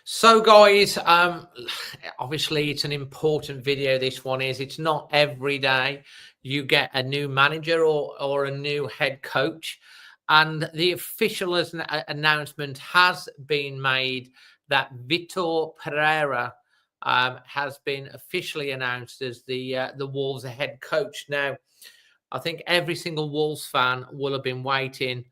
So guys, obviously it's an important video. This one is. It's not every day you get a new manager or a new head coach, and the official announcement has been made that VITOR Pereira has been officially announced as the Wolves head coach. Now, I think every single Wolves fan will have been waiting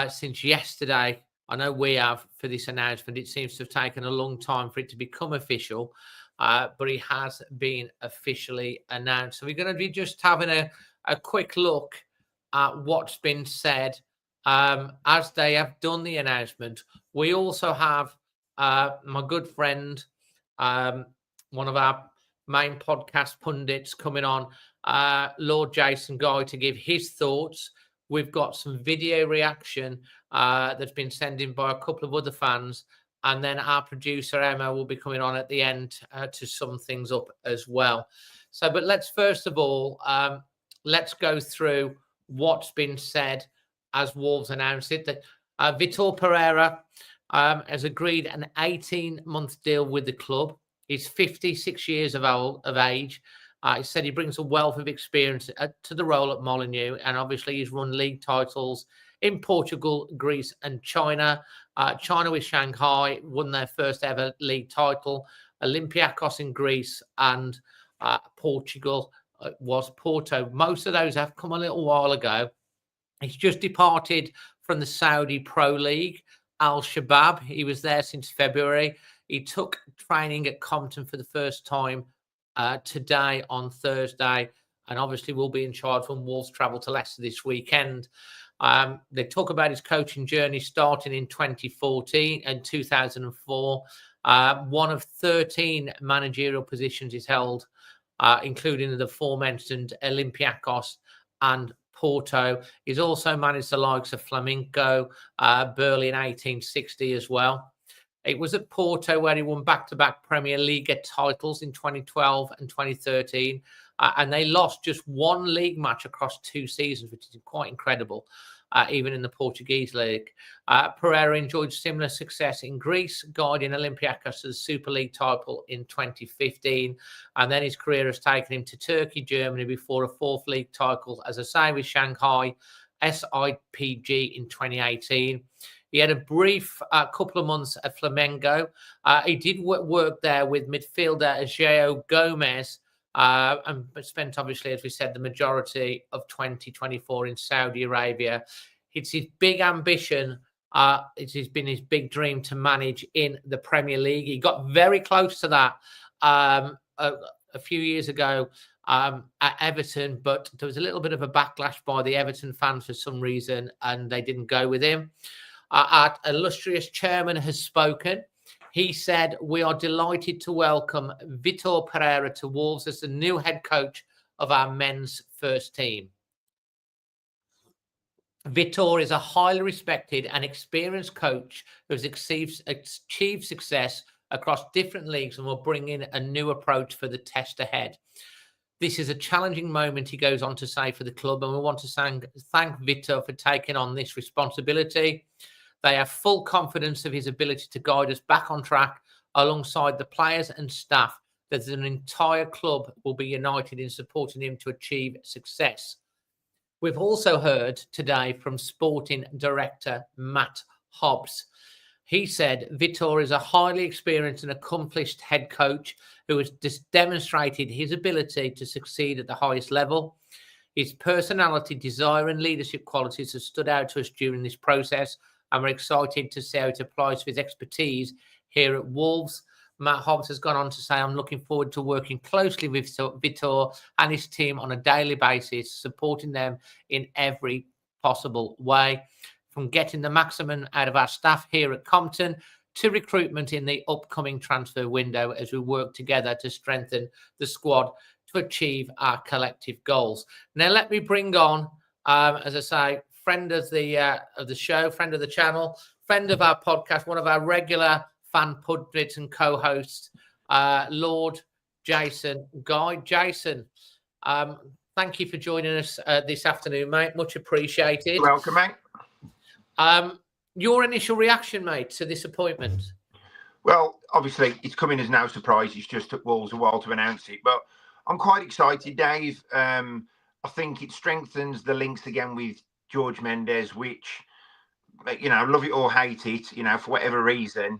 since yesterday. I know we have for this announcement. It seems to have taken a long time for it to become official, but it has been officially announced. So we're going to be just having a quick look at what's been said as they have done the announcement. We also have my good friend, one of our main podcast pundits coming on, Lord Jason Guy, to give his thoughts. We've got some video reaction that's been sent in by a couple of other fans. And then our producer, Emma, will be coming on at the end to sum things up as well. So, but let's first of all, let's go through what's been said as Wolves announced it. That VITOR Pereira has agreed an 18-month deal with the club. He's 56 years of age. He said he brings a wealth of experience to the role at Molineux, and obviously he's run league titles in Portugal, Greece, and China. China with Shanghai, won their first ever league title. Olympiacos in Greece, and Portugal was Porto. Most of those have come a little while ago. He's just departed from the Saudi Pro League, Al Shabab. He was there since February. He took training at Compton for the first time today on Thursday, and obviously will be in charge when Wolves travel to Leicester this weekend. They talk about his coaching journey starting in 2014 and 2004. One of 13 managerial positions he's held, including the aforementioned Olympiacos and Porto. He's also managed the likes of Flamengo, Burley in 1860 as well. It was at Porto where he won back-to-back Premier League titles in 2012 and 2013. And they lost just one league match across 2 seasons, which is quite incredible, even in the Portuguese league. Pereira enjoyed similar success in Greece, guiding Olympiacos to the Super League title in 2015. And then his career has taken him to Turkey, Germany, before a 4th league title, as I say, with Shanghai SIPG in 2018. He had a brief couple of months at Flamengo. He did work there with midfielder João Gomes, and spent, obviously, as we said, the majority of 2024 in Saudi Arabia. It's his big ambition. It's been his big dream to manage in the Premier League. He got very close to that a few years ago at Everton, but there was a little bit of a backlash by the Everton fans for some reason, and they didn't go with him. Our illustrious chairman has spoken. He said, "We are delighted to welcome VITOR Pereira to Wolves as the new head coach of our men's first team. VITOR is a highly respected and experienced coach who has achieved success across different leagues and will bring in a new approach for the test ahead. This is a challenging moment," he goes on to say, "for the club, and we want to thank VITOR for taking on this responsibility. They have full confidence of his ability to guide us back on track alongside the players and staff, that an entire club will be united in supporting him to achieve success." We've also heard today from Sporting Director Matt Hobbs. He said, "VITOR is a highly experienced and accomplished head coach who has demonstrated his ability to succeed at the highest level. His personality, desire and leadership qualities have stood out to us during this process, and we're excited to see how it applies to his expertise here at Wolves." Matt Hobbs has gone on to say, "I'm looking forward to working closely with VITOR and his team on a daily basis, supporting them in every possible way, from getting the maximum out of our staff here at Compton to recruitment in the upcoming transfer window as we work together to strengthen the squad to achieve our collective goals." Now, let me bring on, as I say, friend of the show, friend of the channel, friend of our podcast, one of our regular fan pundits and co-hosts, Lord Jason Guy. Jason, thank you for joining us this afternoon, mate. Much appreciated. You're welcome, mate. Your initial reaction, mate, to this appointment? Well, obviously, it's coming as no surprise. It's just took Wolves a while to announce it. But I'm quite excited, Dave. I think it strengthens the links again with George Mendes, which, love it or hate it, for whatever reason,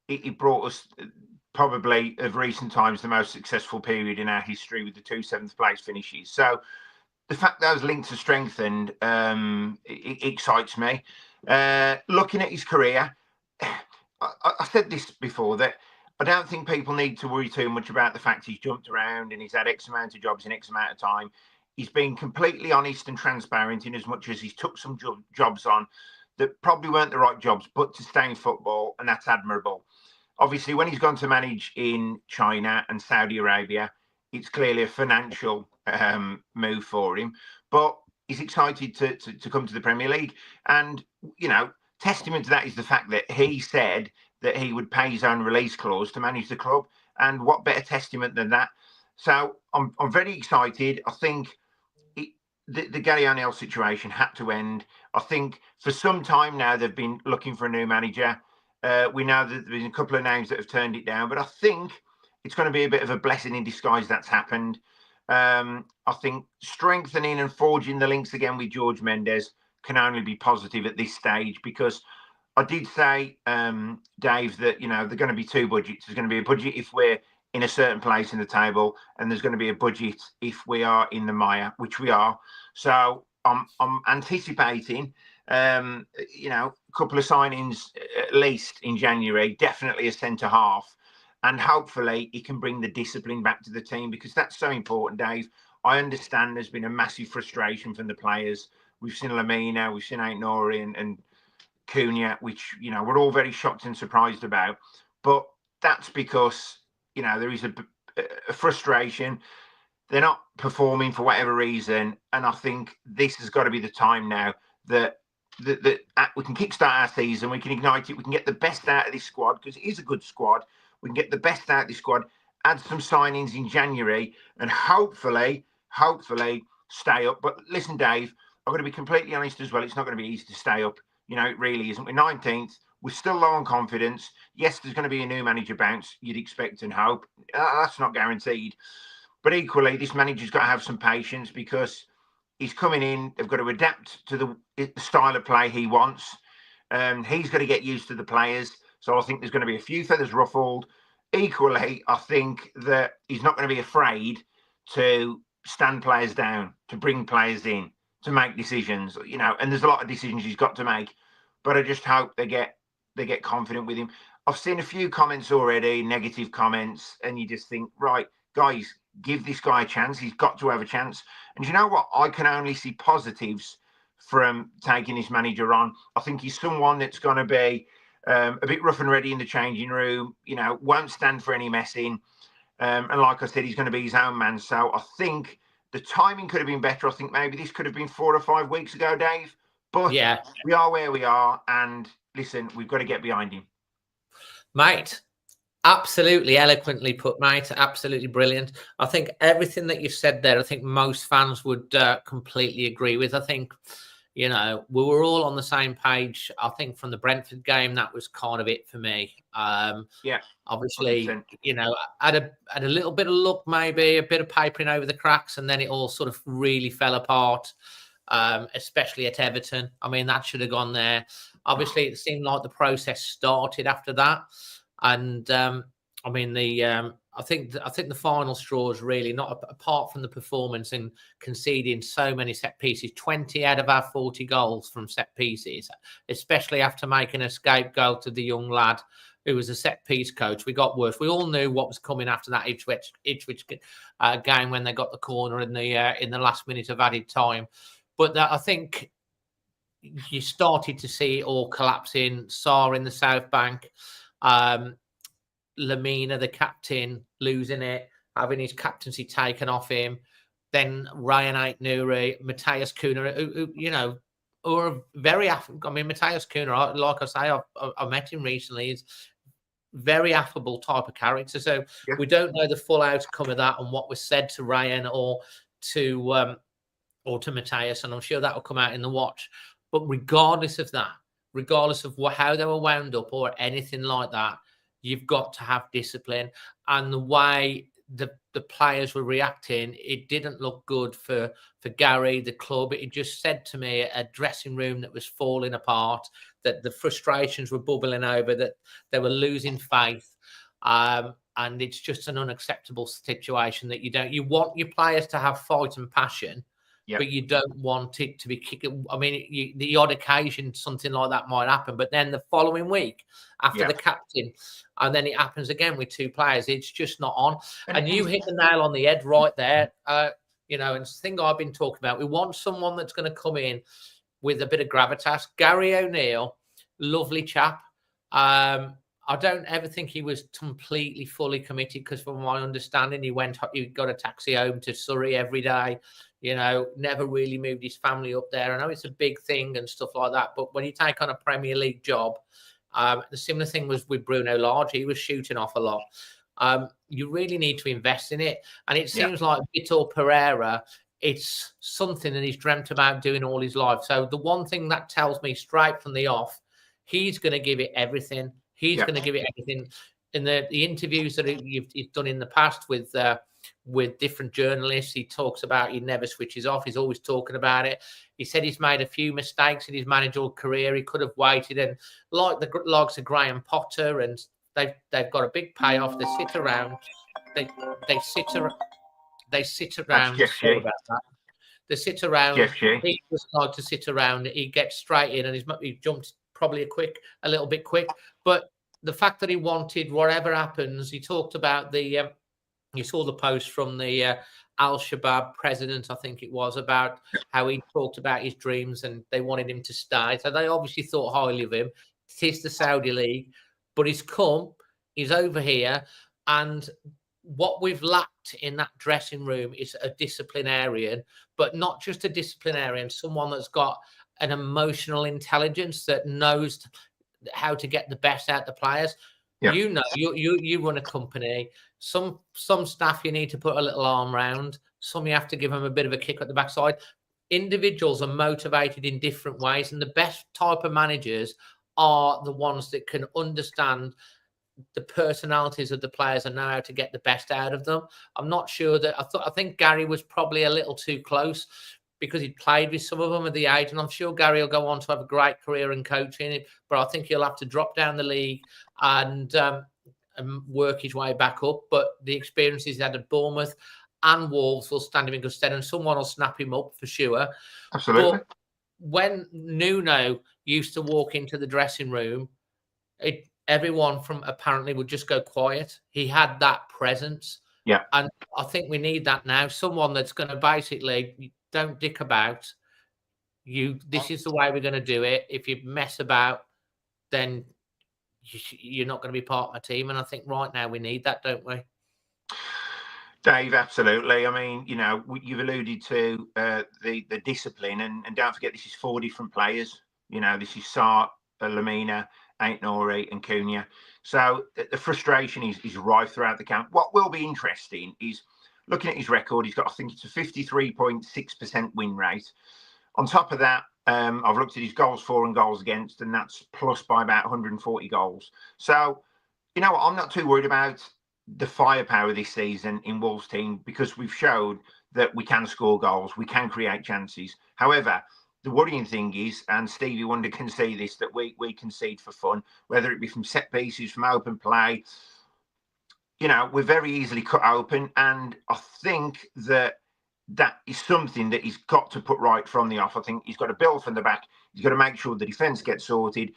it brought us probably of recent times the most successful period in our history with the 2 7th place finishes. So the fact those links are strengthened, it excites me. Looking at his career, I said this before, that I don't think people need to worry too much about the fact he's jumped around and he's had X amount of jobs in X amount of time. He's been completely honest and transparent in as much as he's took some jobs on that probably weren't the right jobs, but to stay in football, and that's admirable. Obviously, when he's gone to manage in China and Saudi Arabia, it's clearly a financial move for him, but he's excited to come to the Premier League. And, testament to that is the fact that he said that he would pay his own release clause to manage the club. And what better testament than that? So I'm very excited. I think the Gary O'Neill situation had to end. I think for some time now they've been looking for a new manager. We know that there's a couple of names that have turned it down, but I think it's going to be a bit of a blessing in disguise that's happened. I think strengthening and forging the links again with George Mendes can only be positive at this stage, because I did say, Dave, that, there are going to be two budgets. There's going to be a budget if we're in a certain place in the table, and there's going to be a budget if we are in the mire, which we are. So I'm anticipating, a couple of signings at least in January, definitely a centre half, and hopefully he can bring the discipline back to the team, because that's so important, Dave. I understand there's been a massive frustration from the players. We've seen Lamina, we've seen Ain't Nori and Cunha, which, we're all very shocked and surprised about. But that's because, there is a frustration. They're not performing for whatever reason. And I think this has got to be the time now that we can kickstart our season, we can ignite it, we can get the best out of this squad, because it is a good squad. We can get the best out of this squad, add some signings in January, and hopefully stay up. But listen, Dave, I've got to be completely honest as well. It's not going to be easy to stay up. It really isn't. We're 19th. We're still low on confidence. Yes, there's going to be a new manager bounce, you'd expect and hope. That's not guaranteed. But equally, this manager's got to have some patience, because he's coming in. They've got to adapt to the style of play he wants. He's got to get used to the players. So I think there's going to be a few feathers ruffled. Equally, I think that he's not going to be afraid to stand players down, to bring players in, to make decisions, and there's a lot of decisions he's got to make. But I just hope they get confident with him. I've seen a few comments already, negative comments, and you just think, right, guys, give this guy a chance. He's got to have a chance. And you know what? I can only see positives from taking this manager on. I think he's someone that's going to be a bit rough and ready in the changing room, won't stand for any messing. And like I said, he's going to be his own man. So I think the timing could have been better. I think maybe this could have been 4 or 5 weeks ago, Dave. But yeah, we are where we are. And listen, we've got to get behind him. Mate, absolutely eloquently put, mate. Absolutely brilliant. I think everything that you've said there, I think most fans would completely agree with. I think, we were all on the same page. I think from the Brentford game, that was kind of it for me. Obviously, 100%. Had a little bit of luck, maybe a bit of papering over the cracks, and then it all sort of really fell apart, especially at Everton. I mean, that should have gone there. Obviously, it seemed like the process started after that, and I think the final straw is really not, apart from the performance and conceding so many set pieces, 20 out of our 40 goals from set pieces, especially after making a scapegoat of the young lad who was a set piece coach. We got worse. We all knew what was coming after that Ipswich game when they got the corner in the last minute of added time. But I think you started to see it all collapsing. Sarr in the South Bank. Lamina, the captain, losing it, having his captaincy taken off him. Then Ryan Aït-Nouri, Matthias Cunha, who are very affable. I mean, Matthias Cunha, like I say, I met him recently. He's very affable type of character. So we don't know the full outcome of that and what was said to Ryan or to Matthias, and I'm sure that will come out in the watch. But regardless of that, regardless of how they were wound up or anything like that, you've got to have discipline. And the way the players were reacting, it didn't look good for Gary, the club. It just said to me a dressing room that was falling apart, that the frustrations were bubbling over, that they were losing faith. And it's just an unacceptable situation that you want your players to have fight and passion, but you don't want it to be kicking. I mean, the odd occasion something like that might happen, but then the following week after the captain, and then it happens again with two players, it's just not on. And you hit the nail on the head right there. You know, and it's the thing I've been talking about. We want someone that's going to come in with a bit of gravitas. Gary O'Neill, lovely chap. I don't ever think he was completely fully committed, because from my understanding, he got a taxi home to Surrey every day, you know, never really moved his family up there. I know it's a big thing and stuff like that, but when you take on a Premier League job, the similar thing was with Bruno Lage. He was shooting off a lot. You really need to invest in it. And it seems like VITOR Pereira, it's something that he's dreamt about doing all his life. So the one thing that tells me straight from the off, he's going to give it everything. He's going to give it everything. In the interviews that he's done in the past with different journalists, he talks about he never switches off. He's always talking about it. He said he's made a few mistakes in his managerial career. He could have waited, and like the likes of Graham Potter, and they've got a big payoff. They sit around. They sit around. Sorry about that. They sit around. He doesn't like to sit around. He gets straight in, and he jumped probably a little bit quick. But the fact that he wanted, whatever happens, he talked about you saw the post from the Al-Shabaab president, I think it was, about how he talked about his dreams and they wanted him to stay. So they obviously thought highly of him. It is the Saudi League, but he's over here. And what we've lacked in that dressing room is a disciplinarian, but not just a disciplinarian, someone that's got an emotional intelligence, that knows how to get the best out of the players. You know, you run a company. Some staff you need to put a little arm around. Some you have to give them a bit of a kick at the backside. Individuals are motivated in different ways, and the best type of managers are the ones that can understand the personalities of the players and know how to get the best out of them. I'm not sure that I think Gary was probably a little too close, because he played with some of them at the age, and I'm sure Gary will go on to have a great career in coaching, but I think he'll have to drop down the league and work his way back up. But the experiences he's had at Bournemouth and Wolves will stand him in good stead, and someone will snap him up for sure. Absolutely. But when Nuno used to walk into the dressing room, everyone from apparently would just go quiet. He had that presence. Yeah. And I think we need that now. Someone that's going to basically, don't dick about. This is the way we're going to do it. If you mess about, then you're not going to be part of my team. And I think right now we need that, don't we? Dave, absolutely. I mean, you know, you've alluded to the discipline, and don't forget, this is 4 different players. You know, this is Sarr, Lamina, Aït-Nouri and Cunha. So the frustration is rife throughout the camp. What will be interesting is looking at his record. He's got, I think it's a 53.6% win rate. On top of that, I've looked at his goals for and goals against, and that's plus by about 140 goals. So, you know what, I'm not too worried about the firepower this season in Wolves' team, because we've showed that we can score goals, we can create chances. However, the worrying thing is, and Stevie Wonder can see this, that we concede for fun, whether it be from set pieces, from open play. You know, we're very easily cut open, and I think that is something that he's got to put right from the off. I think he's got to build from the back. He's got to make sure the defence gets sorted.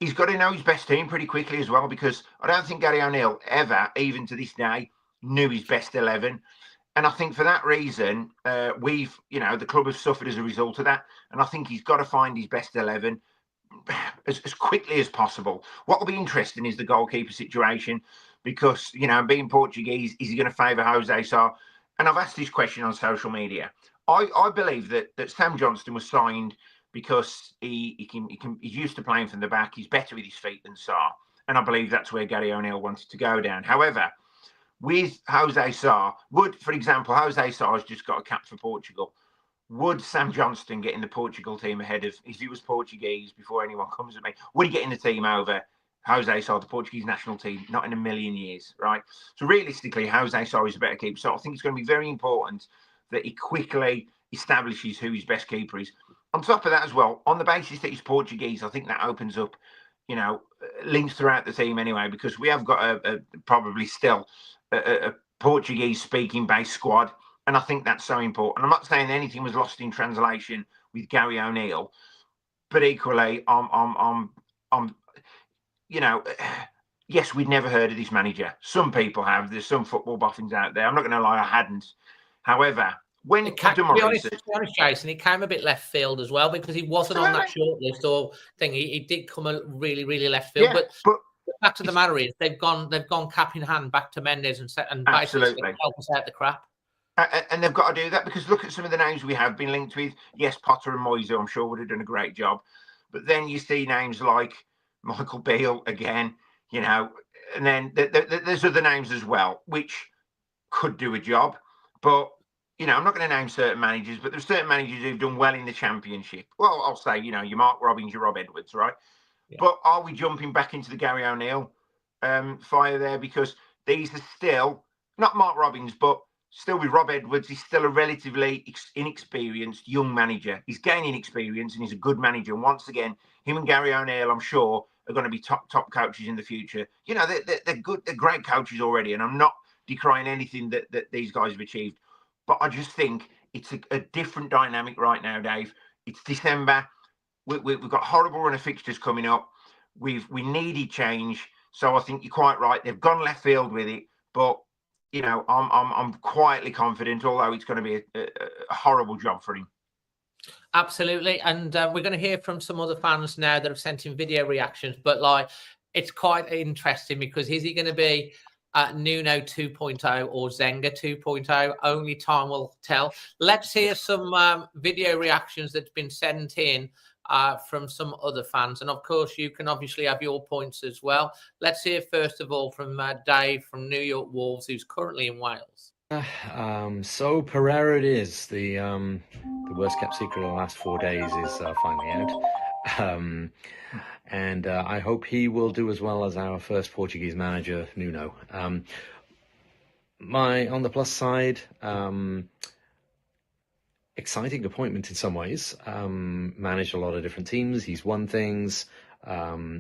He's got to know his best team pretty quickly as well, because I don't think Gary O'Neill ever, even to this day, knew his best 11. And I think for that reason, the club has suffered as a result of that. And I think he's got to find his best 11 as quickly as possible. What will be interesting is the goalkeeper situation, because, you know, being Portuguese, is he going to favour Jose Sarr? And I've asked this question on social media. I believe that Sam Johnston was signed because he's used to playing from the back. He's better with his feet than Sarr. And I believe that's where Gary O'Neill wanted to go down. However, with Jose Sarr, for example, Jose Sarr has just got a cap for Portugal. Would Sam Johnston get in the Portugal team ahead of, if he was Portuguese, before anyone comes at me, would he get in the team over Jose Sá, the Portuguese national team, not in a million years, right? So realistically, Jose Sá is a better keeper. So I think it's going to be very important that he quickly establishes who his best keeper is. On top of that as well, on the basis that he's Portuguese, I think that opens up, you know, links throughout the team anyway, because we have got probably still a Portuguese-speaking based squad, and I think that's so important. I'm not saying anything was lost in translation with Gary O'Neill, but equally, I'm you know, yes, we'd never heard of this manager. Some people have. There's some football boffins out there. I'm not going to lie, I hadn't. However, when to be honest, Jason, it came a bit left field as well, because he wasn't on that short list or thing. He did come a really left field. Yeah, but the fact of the matter is, they've gone cap in hand back to Mendes and basically said, help us out the crap. And they've got to do that, because look at some of the names we have been linked with. Yes, Potter and Moises, I'm sure, would have done a great job. But then you see names like Michael Beale again, you know, and then there's other names as well, which could do a job. But, you know, I'm not going to name certain managers, but there's certain managers who've done well in the Championship. Well, I'll say, you know, your Mark Robbins, your Rob Edwards, right? Yeah. But are we jumping back into the Gary O'Neill fire there? Because these are still, not Mark Robbins, but still with Rob Edwards, he's still a relatively inexperienced young manager. He's gaining experience and he's a good manager. And once again, him and Gary O'Neill, I'm sure, are going to be top coaches in the future. You know, they're good, they're great coaches already. And I'm not decrying anything that these guys have achieved. But I just think it's a different dynamic right now, Dave. It's December. We've got a horrible run of fixtures coming up. We needed change. So I think you're quite right. They've gone left field with it. But you know, I'm quietly confident, although it's going to be a horrible job for him. Absolutely, and we're going to hear from some other fans now that have sent in video reactions. But like, it's quite interesting, because is he going to be Nuno 2.0 or Zenga 2.0? Only time will tell. Let's hear some video reactions that's been sent in from some other fans, and of course you can obviously have your points as well. Let's hear first of all from Dave from New York Wolves, who's currently in Wales. So Pereira it is. The worst kept secret of the last 4 days is finally out, and I hope he will do as well as our first Portuguese manager, Nuno. On the plus side, exciting appointment in some ways. Managed a lot of different teams. He's won things.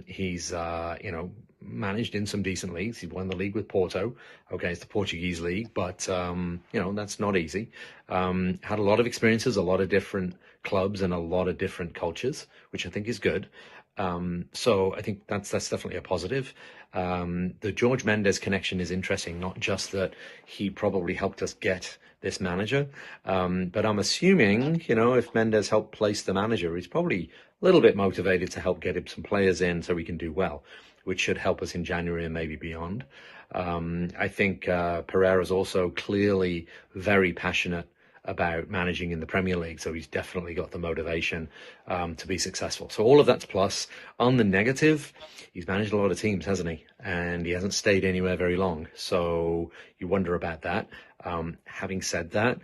He's you know, managed in some decent leagues. He won the league with Porto. Okay, it's the Portuguese league, but you know, that's not easy. Had a lot of experiences, a lot of different clubs, and a lot of different cultures, which I think is good. So I think that's definitely a positive. The George Mendes connection is interesting, not just that he probably helped us get this manager, but I'm assuming, you know, if Mendes helped place the manager, he's probably a little bit motivated to help get him some players in so we can do well, which should help us in January and maybe beyond. I think Pereira's also clearly very passionate about managing in the Premier League, so he's definitely got the motivation to be successful. So all of that's plus. On the negative, he's managed a lot of teams, hasn't he? And he hasn't stayed anywhere very long, so you wonder about that. Having said that,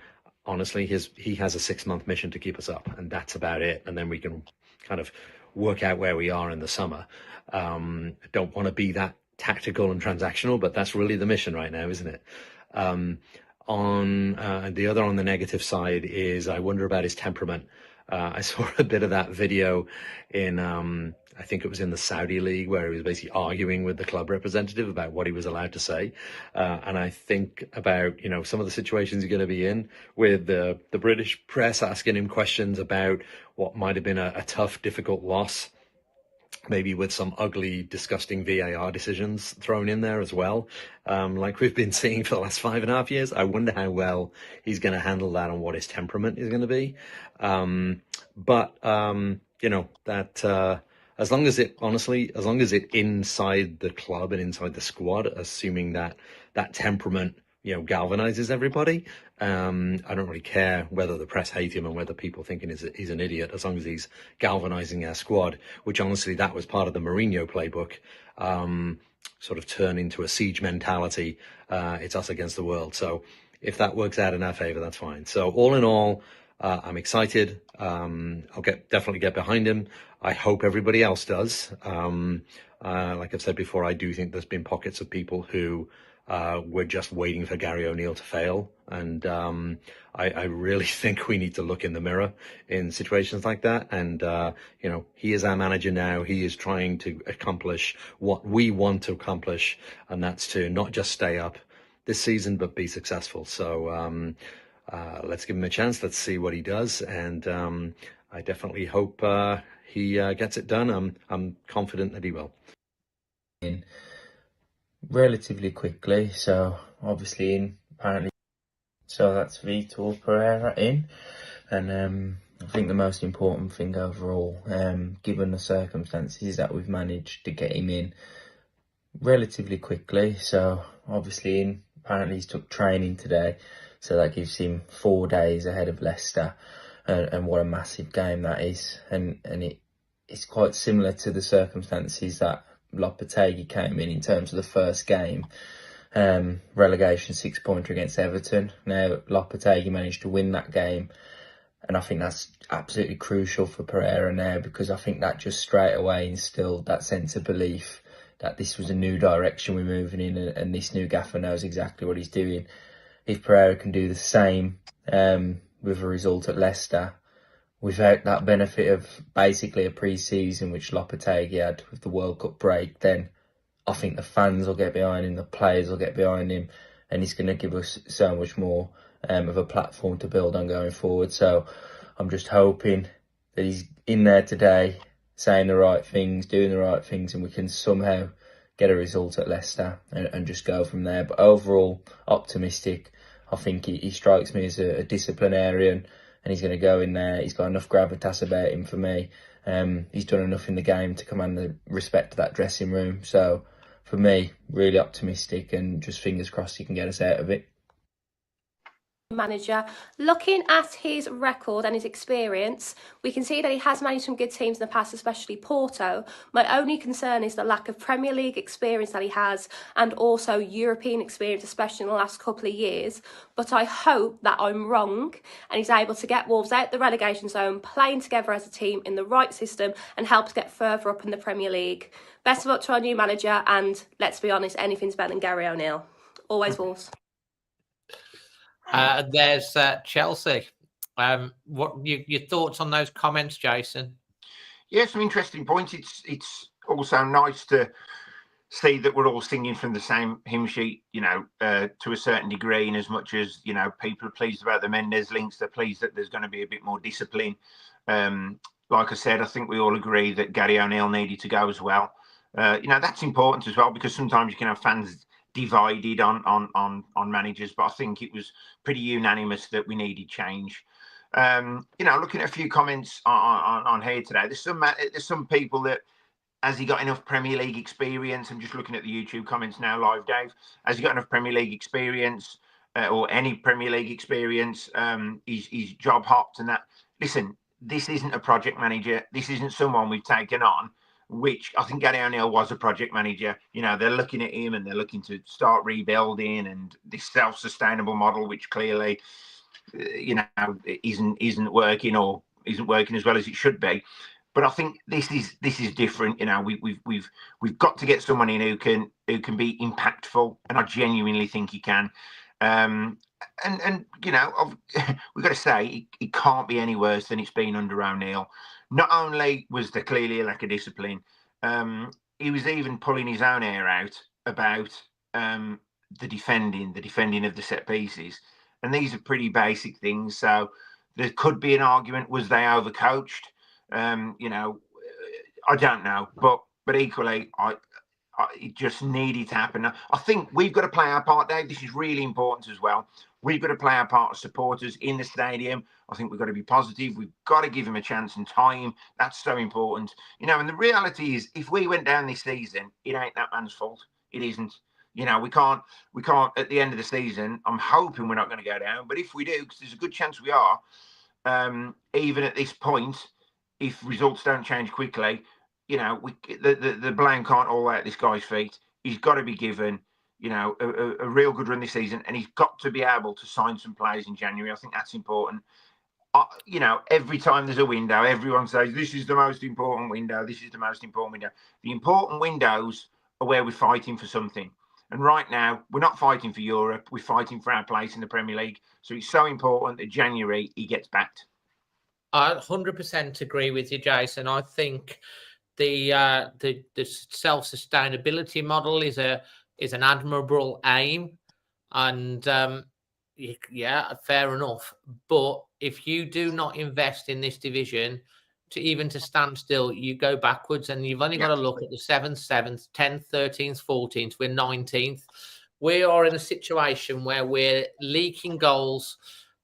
honestly, he has a 6-month mission to keep us up, and that's about it. And then we can kind of work out where we are in the summer. I don't want to be that tactical and transactional, but that's really the mission right now, isn't it? On the negative side is I wonder about his temperament. I saw a bit of that video in, I think it was in the Saudi League, where he was basically arguing with the club representative about what he was allowed to say. And I think about, you know, some of the situations he's going to be in with the British press asking him questions about what might have been a tough, difficult loss, maybe with some ugly, disgusting VAR decisions thrown in there as well, like we've been seeing for the last 5.5 years. I wonder how well he's going to handle that and what his temperament is going to be. You know, that as long as it inside the club and inside the squad, assuming that temperament, you know, galvanizes everybody. I don't really care whether the press hate him and whether people think he's an idiot, as long as he's galvanizing our squad, which honestly, that was part of the Mourinho playbook, sort of turn into a siege mentality. It's us against the world. So if that works out in our favor, that's fine. So all in all, I'm excited. I'll definitely get behind him. I hope everybody else does. Like I've said before, I do think there's been pockets of people who were just waiting for Gary O'Neill to fail. And I really think we need to look in the mirror in situations like that. And, he is our manager now. He is trying to accomplish what we want to accomplish. And that's to not just stay up this season, but be successful. So let's give him a chance. Let's see what he does. And I definitely hope he gets it done. I'm confident that he will. Relatively quickly, so obviously apparently, so that's VITOR Pereira in, and I think the most important thing overall, given the circumstances, is that we've managed to get him in relatively quickly. So obviously apparently he's took training today, so that gives him 4 days ahead of Leicester, and what a massive game that is, and it's quite similar to the circumstances that Lopetegui came in terms of the first game, relegation 6-pointer against Everton. Now Lopetegui managed to win that game, and I think that's absolutely crucial for Pereira now, because I think that just straight away instilled that sense of belief that this was a new direction we're moving in, and this new gaffer knows exactly what he's doing. If Pereira can do the same with a result at Leicester, without that benefit of basically a pre-season which Lopetegui had with the World Cup break, then I think the fans will get behind him, the players will get behind him, and he's going to give us so much more of a platform to build on going forward. So I'm just hoping that he's in there today, saying the right things, doing the right things, and we can somehow get a result at Leicester and just go from there. But overall, optimistic. I think he strikes me as a disciplinarian, and he's going to go in there. He's got enough gravitas about him for me. He's done enough in the game to command the respect of that dressing room. So for me, really optimistic, and just fingers crossed he can get us out of it. Manager, looking at his record and his experience, we can see that he has managed some good teams in the past, especially Porto. My only concern is the lack of Premier League experience that he has, and also European experience, especially in the last couple of years. But I hope that I'm wrong and he's able to get Wolves out the relegation zone, playing together as a team in the right system, and help to get further up in the Premier League. Best of luck to our new manager, and let's be honest, anything's better than Gary O'Neill. Always Wolves. There's Chelsea. What your thoughts on those comments, Jason? Yeah, some interesting points. It's also nice to see that we're all singing from the same hymn sheet, to a certain degree. And as much as people are pleased about the Mendes links, they're pleased that there's going to be a bit more discipline. Like I said, I think we all agree that Gary O'Neill needed to go as well. That's important as well, because sometimes you can have fans divided on managers, but I think it was pretty unanimous that we needed change. Looking at a few comments on here today, there's some people that, has he got enough Premier League experience? I'm just looking at the YouTube comments now live, Dave. Has he got enough Premier League experience, or any Premier League experience? He's job hopped and that. Listen, this isn't a project manager. This isn't someone we've taken on, which I think Gary O'Neill was a project manager. They're looking at him and they're looking to start rebuilding, and this self-sustainable model, which clearly, isn't working, or isn't working as well as it should be. But I think this is different. We've got to get someone in who can be impactful, and I genuinely think he can. We've got to say it can't be any worse than it's been under O'Neill. Not only was there clearly a lack of discipline, he was even pulling his own hair out about the defending of the set pieces. And these are pretty basic things. So there could be an argument, was they overcoached? I don't know. But equally, it just needed to happen. I think we've got to play our part, Dave. This is really important as well. We've got to play our part as supporters in the stadium. I think we've got to be positive. We've got to give him a chance and time. That's so important. And the reality is, if we went down this season, it ain't that man's fault. It isn't. We can't at the end of the season. I'm hoping we're not going to go down, but if we do, because there's a good chance we are, even at this point, if results don't change quickly, the blame can't all lay at this guy's feet. He's got to be given a real good run this season, and he's got to be able to sign some players in January. I think that's important. you know, every time there's a window, everyone says this is the most important window. This is the most important window. The important windows are where we're fighting for something. And right now, we're not fighting for Europe. We're fighting for our place in the Premier League. So it's so important that January he gets backed. I 100% agree with you, Jason. I think the self-sustainability model is an admirable aim, and yeah, fair enough. But if you do not invest in this division, to stand still, you go backwards, and you've only got to look at the 7th, 10th, 13th, 14th. We're 19th. We are in a situation where we're leaking goals,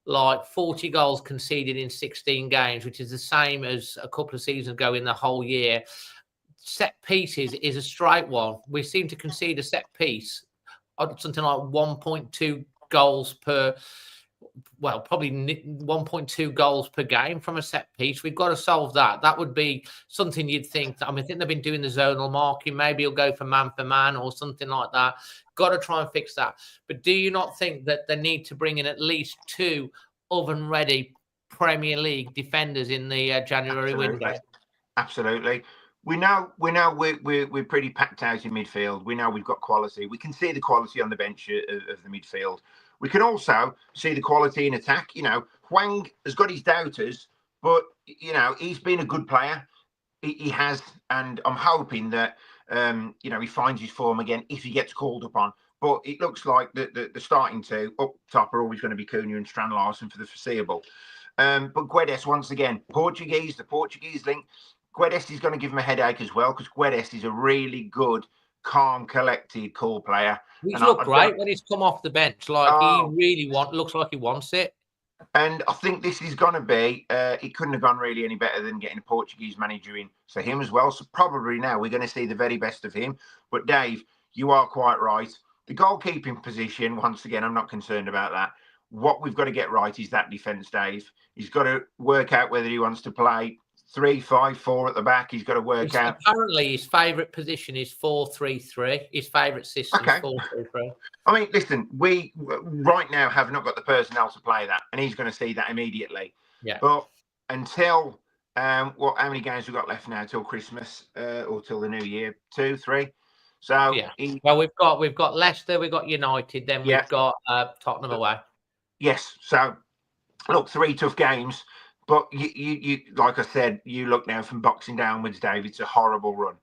like 40 goals conceded in 16 games, which is the same as a couple of seasons ago in the whole year. Set pieces is a straight one. We seem to concede a set piece, something like 1.2 goals per, well, probably 1.2 goals per game from a set piece. We've got to solve that. That would be something you'd think. I think they've been doing the zonal marking. Maybe you'll go for man or something like that. Got to try and fix that. But do you not think that they need to bring in at least 2 oven-ready Premier League defenders in the January window? Absolutely. We know we're pretty packed out in midfield. We know we've got quality. We can see the quality on the bench of the midfield. We can also see the quality in attack. You know, Hwang has got his doubters, but you know he's been a good player. He has, and I'm hoping that you know he finds his form again if he gets called upon. But it looks like the starting two up top are always going to be Cunha and Strand Larsen for the foreseeable. But Guedes once again, the Portuguese link. Guedes is going to give him a headache as well, because Guedes is a really good, calm, collected, cool player. He's looked great when he's come off the bench. Like he really looks like he wants it. And I think this is going to be, it couldn't have gone really any better than getting a Portuguese manager in for him as well. So probably now we're going to see the very best of him. But Dave, you are quite right. The goalkeeping position, once again, I'm not concerned about that. What we've got to get right is that defence, Dave. He's got to work out whether he wants to play 3-5-4 at the back. He's got to work out. Apparently, his favourite position is 4-3-3. His favourite system is 4-3-3. I mean, listen, we right now have not got the personnel to play that, and he's going to see that immediately. Yeah. But until how many games we've got left now till Christmas or till the new year? 2, 3. So yeah. Well, we've got Leicester, we've got United, then we've got Tottenham away. Yes. So look, 3 tough games. But you like I said, you look now from boxing downwards, Dave. It's a horrible run.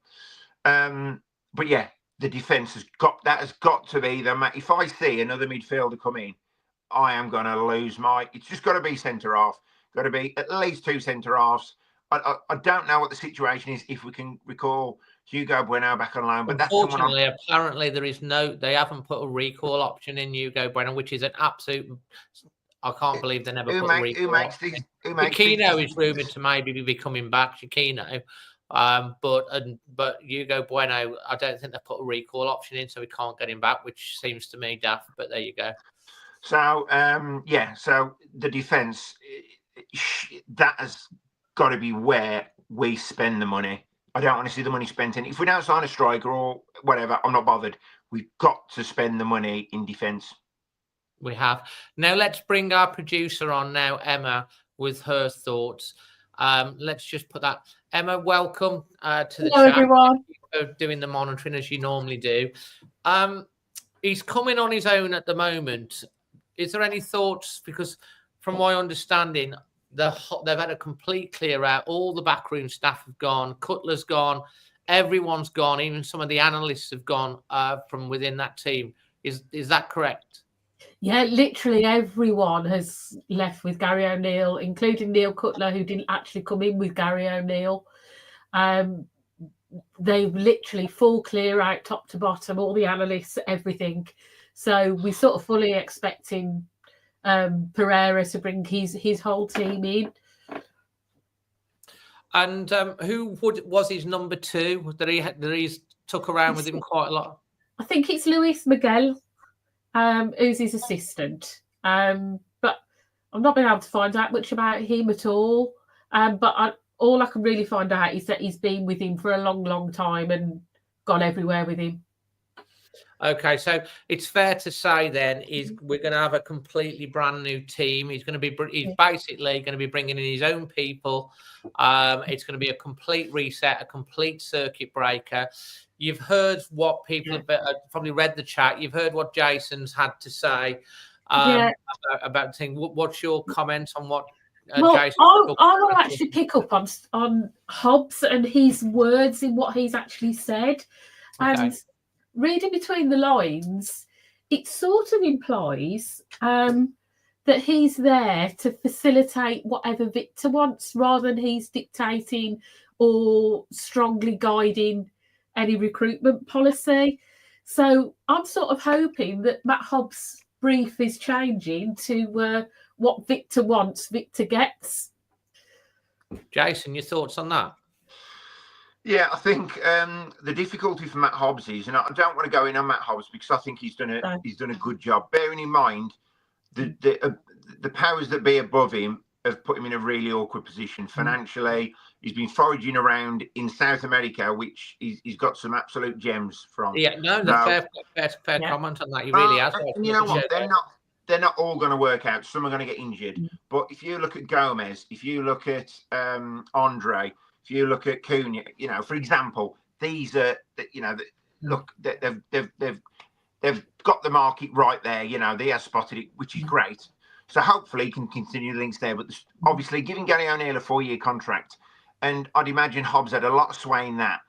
But yeah, the defence has got to be the. If I see another midfielder come in, I am going to lose my. It's just got to be centre half. Got to be at least 2 centre halves. I don't know what the situation is if we can recall Hugo Bueno back on loan, but that's unfortunately, apparently there is no. They haven't put a recall option in Hugo Bueno, which is an absolute. I can't believe they never put a recall. Chiquinho is rumoured to maybe be coming back, Chiquinho. But Hugo Bueno, I don't think they put a recall option in, so we can't get him back, which seems to me daft, but there you go. So, yeah, so the defence, that has got to be where we spend the money. I don't want to see the money spent in. If we don't sign a striker or whatever, I'm not bothered. We've got to spend the money in defence. We have. Now let's bring our producer on now, Emma, with her thoughts. Let's just put that. Emma, welcome to the Hello, chat. everyone. For doing the monitoring as you normally do. He's coming on his own at the moment. Is there any thoughts? Because from my understanding, they've had a complete clear out. All the backroom staff have gone. Cutler's gone. Everyone's gone. Even some of the analysts have gone from within that team. Is that correct? Yeah, literally everyone has left with Gary O'Neill, including Neil Cutler, who didn't actually come in with Gary O'Neill. They've literally full clear out, top to bottom, all the analysts, everything. So we're sort of fully expecting Pereira to bring his whole team in. And who was his number 2 that he took around with him quite a lot? I think it's Luis Miguel. Who's his assistant. But I've not been able to find out much about him at all. But all I can really find out is that he's been with him for a long, long time and gone everywhere with him. Okay, so it's fair to say then we're going to have a completely brand new team. He's basically going to be bringing in his own people. It's going to be a complete reset, a complete circuit breaker. You've heard what people have probably read the chat. You've heard what Jason's had to say about the thing. What's your comment on what Jason? I will actually pick up on Hobbs and his words in what he's actually said. Okay. And reading between the lines, it sort of implies that he's there to facilitate whatever Victor wants rather than he's dictating or strongly guiding any recruitment policy. So I'm sort of hoping that Matt Hobbs' brief is changing to what Victor wants, Victor gets. Jason, your thoughts on that? Yeah, I think the difficulty for Matt Hobbs is, and I don't want to go in on Matt Hobbs because I think he's done a good job. Bearing in mind the powers that be above him have put him in a really awkward position financially. He's been foraging around in South America, which he's got some absolute gems from. Yeah, fair comment on that. He really has. And you know what? They're not all going to work out. Some are going to get injured. But if you look at Gomez, if you look at Andre, if you look at Cunha, for example, these are, look, they've got the market right there. They have spotted it, which is great. So hopefully he can continue the links there. But obviously giving Gary O'Neill a 4-year contract, and I'd imagine Hobbs had a lot of sway in that,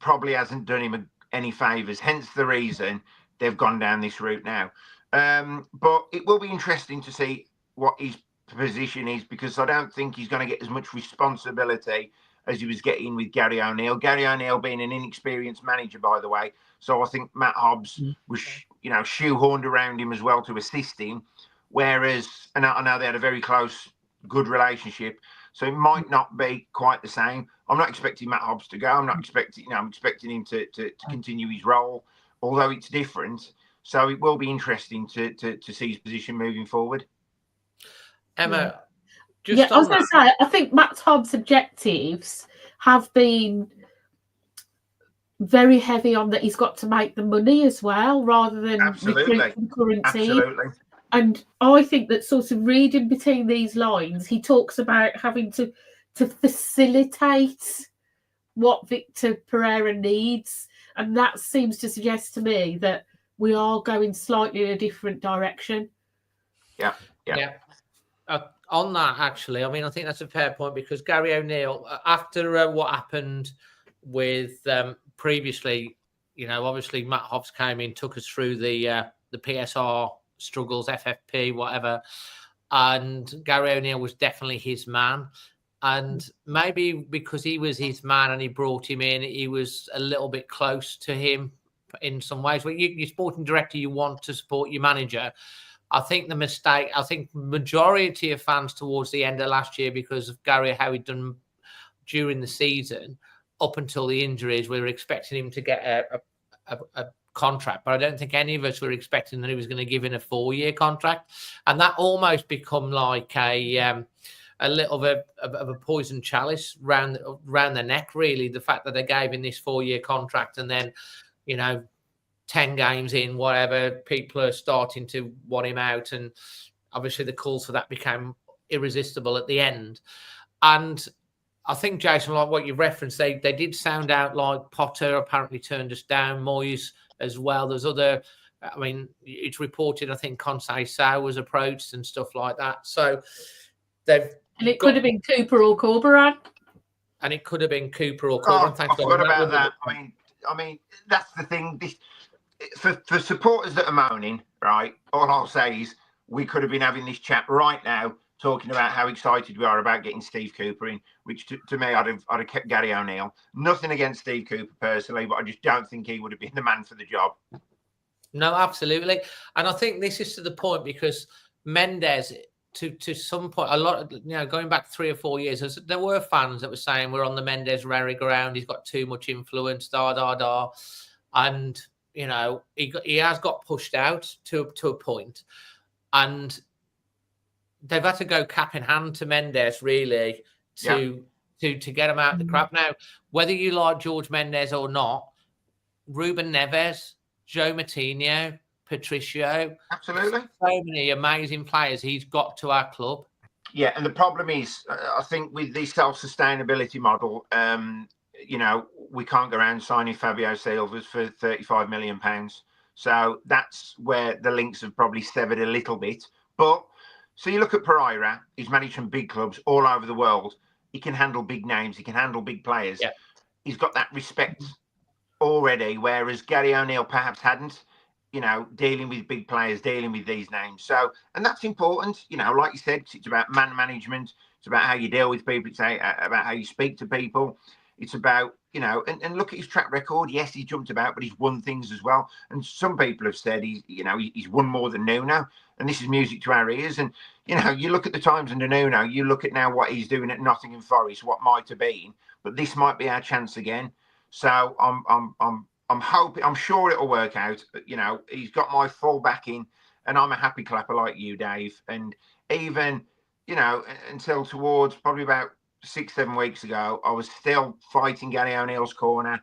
probably hasn't done him any favours. Hence the reason they've gone down this route now. But it will be interesting to see what his position is, because I don't think he's going to get as much responsibility as he was getting with Gary O'Neill. Gary O'Neill being an inexperienced manager, by the way. So I think Matt Hobbs was, shoehorned around him as well to assist him. Whereas, and I know they had a very close, good relationship. So it might not be quite the same. I'm not expecting Matt Hobbs to go. I'm expecting him to continue his role, although it's different. So it will be interesting to see his position moving forward. Emma, I was going to say, I think Matt Hobbs' objectives have been very heavy on that he's got to make the money as well, rather than recruit the current team. And I think that sort of reading between these lines, he talks about having to facilitate what Vítor Pereira needs. And that seems to suggest to me that we are going slightly in a different direction. Yeah. On that, actually, I mean, I think that's a fair point, because Gary O'Neill, after what happened with previously, obviously Matt Hobbs came in, took us through the PSR struggles, FFP, whatever, and Gary O'Neill was definitely his man. And maybe because he was his man and he brought him in, he was a little bit close to him in some ways. When you're sporting director, you want to support your manager. I think majority of fans towards the end of last year, because of Gary, how he'd done during the season up until the injuries, we were expecting him to get a contract, but I don't think any of us were expecting that he was going to give in a 4-year contract, and that almost become like a little bit of a poison chalice round the neck, really. The fact that they gave him this 4-year contract, and then 10 games in, whatever, people are starting to want him out, and obviously the calls for that became irresistible at the end. And I think, Jason, like what you referenced, they did sound out like Potter apparently turned us down, Moyes as well. There's other, I mean, it's reported, I think Conceição was approached and stuff like that. So it could have been Cooper or Corberan. And it could have been Cooper or Corberan. I forgot about that. I mean, that's the thing. For supporters that are moaning, right, all I'll say is we could have been having this chat right now, talking about how excited we are about getting Steve Cooper in, which to me, I'd have kept Gary O'Neill. Nothing against Steve Cooper personally, but I just don't think he would have been the man for the job. No, absolutely. And I think this is to the point, because Mendes, to some point, a lot of, going back 3 or 4 years, there were fans that were saying we're on the Mendes merry-go-round, he's got too much influence, and he has got pushed out to a point, and they've had to go cap in hand to Mendes, really, to get him out of the crap. Now, whether you like George Mendes or not, Ruben Neves Joe Martino, Patricio. Absolutely. So many amazing players he's got to our club. Yeah, and the problem is, I think with the self-sustainability model, you know, we can't go around signing Fabio Silvas for £35 million. So that's where the links have probably severed a little bit. But so you look at Pereira, he's managed some big clubs all over the world. He can handle big names. He can handle big players. Yeah. He's got that respect already, whereas Gary O'Neill perhaps hadn't, you know, dealing with big players, dealing with these names. So, and that's important, you know, like you said, it's about man management. It's about how you deal with people. It's about how you speak to people. It's about, you know, and look at his track record. Yes, he's jumped about, but he's won things as well. And some people have said he's won more than Nuno. And this is music to our ears. And, you know, you look at the times under Nuno, you look at now what he's doing at Nottingham Forest, what might have been, but this might be our chance again. So I'm hoping, I'm sure it'll work out. You know, he's got my full backing, and I'm a happy clapper like you, Dave. And even, you know, until towards probably about 6-7 weeks ago, I was still fighting Gary O'Neill's corner,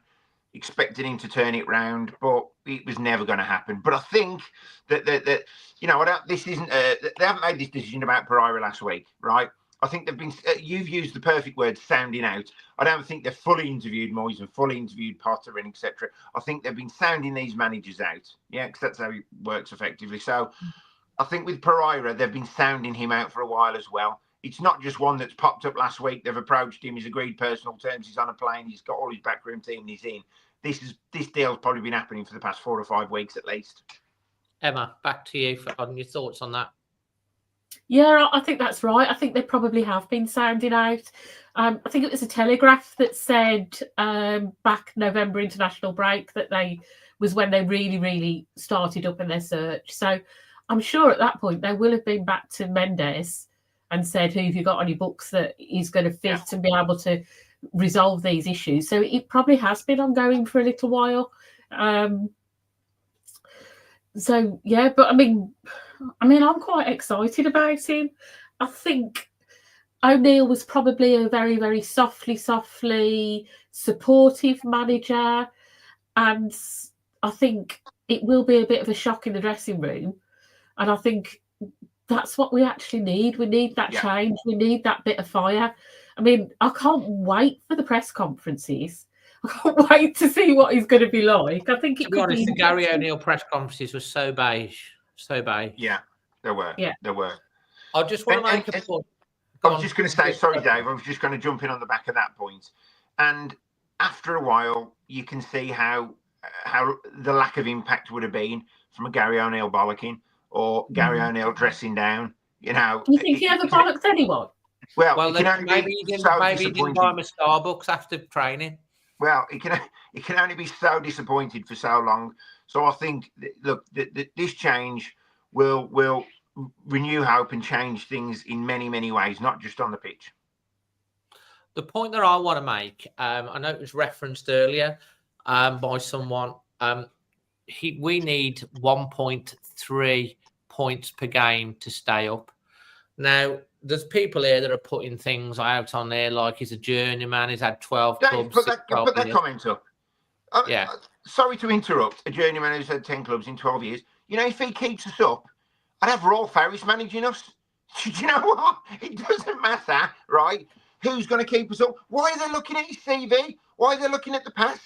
expecting him to turn it round, but it was never going to happen. But I think that you know, this isn't they haven't made this decision about Pereira last week, right? I think they've been, you've used the perfect word, sounding out. I don't think they've fully interviewed Moyes and fully interviewed Potter and etc. I think they've been sounding these managers out. Yeah, because that's how it works effectively. So I think with Pereira, they've been sounding him out for a while as well. It's not just one that's popped up last week. They've approached him. He's agreed personal terms. He's on a plane. He's got all his backroom team and he's in. This deal's probably been happening for the past 4 or 5 weeks at least. Emma, back to you on your thoughts on that. Yeah, I think that's right. I think they probably have been sounding out. I think it was a Telegraph that said back November international break that was when they really, really started up in their search. So I'm sure at that point they will have been back to Mendes and said, who have you got on your books that is going to fit and be able to resolve these issues? So it probably has been ongoing for a little while. So yeah, but I mean, I'm quite excited about him. I think O'Neill was probably a very, very softly supportive manager, and I think it will be a bit of a shock in the dressing room. And I think that's what we actually need. We need that change. We need that bit of fire. I mean, I can't wait for the press conferences. I can't wait to see what he's going to be like. I think it could be. The Gary O'Neill press conferences were so beige. So beige. Yeah, there were. Yeah. There were. I just want to make a point. I was just going to say, sorry, Dave, I was just going to jump in on the back of that point. And after a while, you can see how the lack of impact would have been from a Gary O'Neill bollocking or Gary O'Neill dressing down. You know, do you think he ever bollocked anyone? Well, maybe he didn't buy him a Starbucks after training. Well, it can only be so disappointed for so long. So I think, look, this change will renew hope and change things in many, many ways, not just on the pitch. The point that I want to make, I know it was referenced earlier by someone. We need 1.3 points per game to stay up. Now, there's people here that are putting things out on there like he's a journeyman. He's had 12 clubs. Put that comment up. Sorry to interrupt. A journeyman who's had 10 clubs in 12 years. You know, if he keeps us up, I'd have Rolf Harris managing us. Do you know what? It doesn't matter, right? Who's going to keep us up? Why are they looking at his CV? Why are they looking at the past?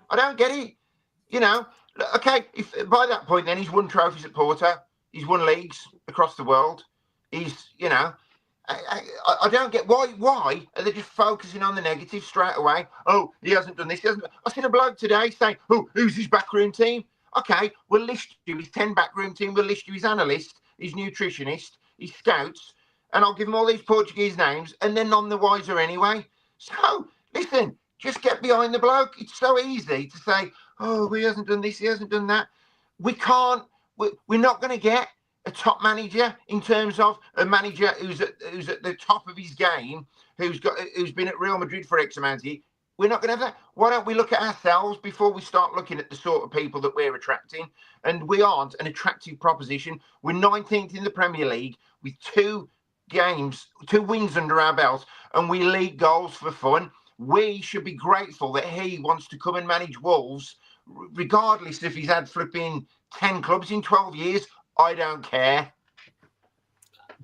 I don't get it. You know, okay, if by that point, then he's won trophies at Porto. He's won leagues across the world. He's, you know, I don't get why are they just focusing on the negative straight away? Oh, he hasn't done this. I seen a bloke today saying, oh, who's his backroom team? Okay, we'll list you his 10 backroom team. We'll list you his analyst, his nutritionist, his scouts, and I'll give him all these Portuguese names, and they're none the wiser anyway. So, listen, just get behind the bloke. It's so easy to say, oh, he hasn't done this, he hasn't done that. We're not going to get a top manager in terms of a manager who's at the top of his game, who's been at Real Madrid for X amount of years. We're not going to have that. Why don't we look at ourselves before we start looking at the sort of people that we're attracting? And we aren't an attractive proposition. We're 19th in the Premier League with 2 wins under our belts, and we lead goals for fun. We should be grateful that he wants to come and manage Wolves regardless if he's had flipping 10 clubs in 12 years. I don't care.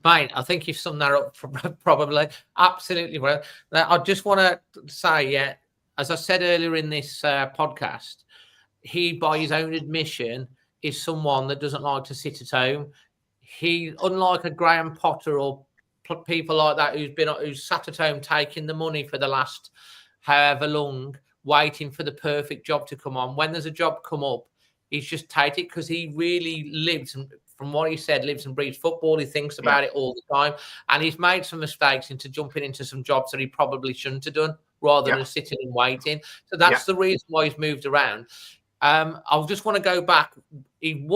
Mate, I think you've summed that up probably. Absolutely right. Now, I just want to say, yeah, as I said earlier in this podcast, he, by his own admission, is someone that doesn't like to sit at home. He, unlike a Graham Potter or people like that who's sat at home taking the money for the last however long, waiting for the perfect job to come on. When there's a job come up, he's just take it because he really lives, and from what he said, lives and breathes football. He thinks about it all the time, and he's made some mistakes into jumping into some jobs that he probably shouldn't have done, rather than sitting and waiting. So that's the reason why he's moved around. I just want to go back. He